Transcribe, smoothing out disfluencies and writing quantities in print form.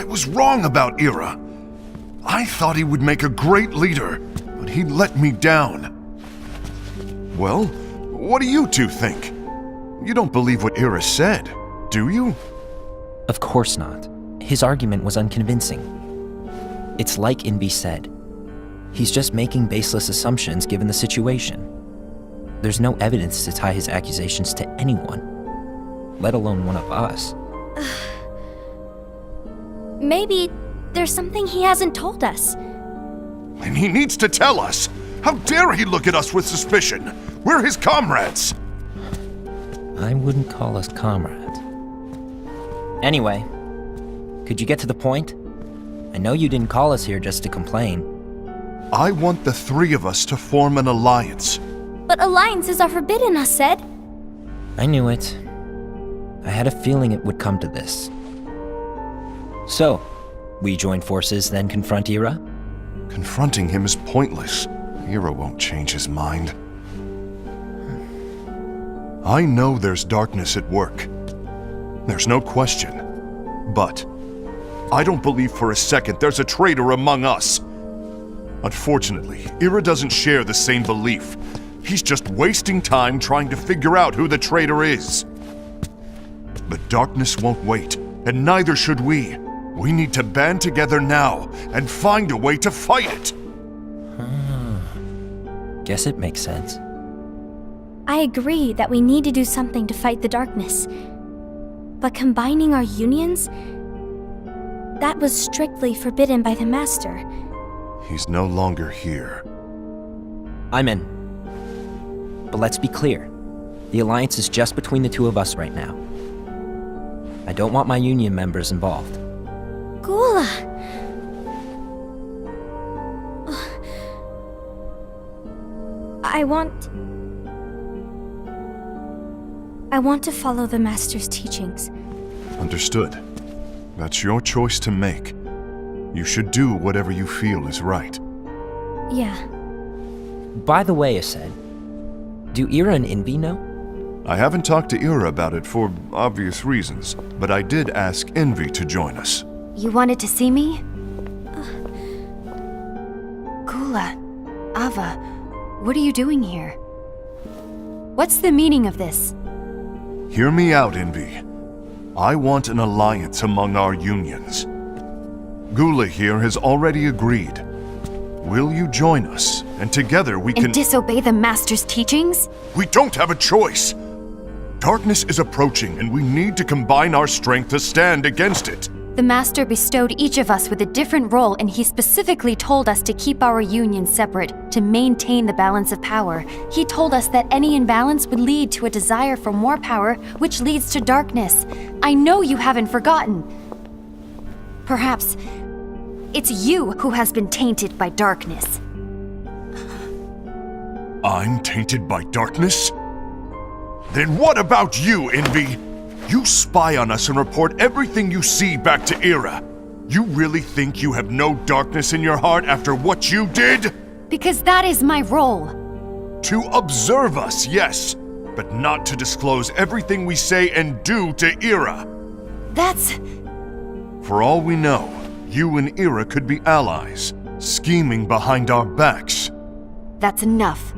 was wrong about Ira. I thought he would make a great leader, but he let me down. Well, what do you two think? You don't believe what Ira said, do you? Of course not. His argument was unconvincing. It's like Invi said. He's just making baseless assumptions given the situation. There's no evidence to tie his accusations to anyone, let alone one of us. Maybe there's something he hasn't told us. And he needs to tell us. How dare he look at us with suspicion? We're his comrades. I wouldn't call us comrades. Anyway, could you get to the point? I know you didn't call us here just to complain. I want the three of us to form an alliance. But alliances are forbidden, us said. I knew it. I had a feeling it would come to this. So, we join forces, then confront Ira? Confronting him is pointless. Ira won't change his mind. I know there's darkness at work. There's no question. But I don't believe for a second there's a traitor among us. Unfortunately, Ira doesn't share the same belief. He's just wasting time trying to figure out who the traitor is. The darkness won't wait, and neither should we. We need to band together now and find a way to fight it. Guess it makes sense. I agree that we need to do something to fight the darkness. But combining our unions? That was strictly forbidden by the Master. He's no longer here. I'm in. But let's be clear. The alliance is just between the two of us right now. I don't want my union members involved. Gula! I want to follow the Master's teachings. Understood. That's your choice to make. You should do whatever you feel is right. Yeah. By the way, Ased, do Ira and Invi know? I haven't talked to Ira about it for obvious reasons, but I did ask Envy to join us. You wanted to see me? Gula, Ava, what are you doing here? What's the meaning of this? Hear me out, Envy. I want an alliance among our unions. Gula here has already agreed. Will you join us? And together we can— And disobey the Master's teachings? We don't have a choice! Darkness is approaching, and we need to combine our strength to stand against it. The Master bestowed each of us with a different role, and he specifically told us to keep our union separate, to maintain the balance of power. He told us that any imbalance would lead to a desire for more power, which leads to darkness. I know you haven't forgotten. Perhaps it's you who has been tainted by darkness. I'm tainted by darkness? Then what about you, Envy? You spy on us and report everything you see back to Ira. You really think you have no darkness in your heart after what you did? Because that is my role. To observe us, yes, but not to disclose everything we say and do to Ira. That's... For all we know, you and Ira could be allies, scheming behind our backs. That's enough.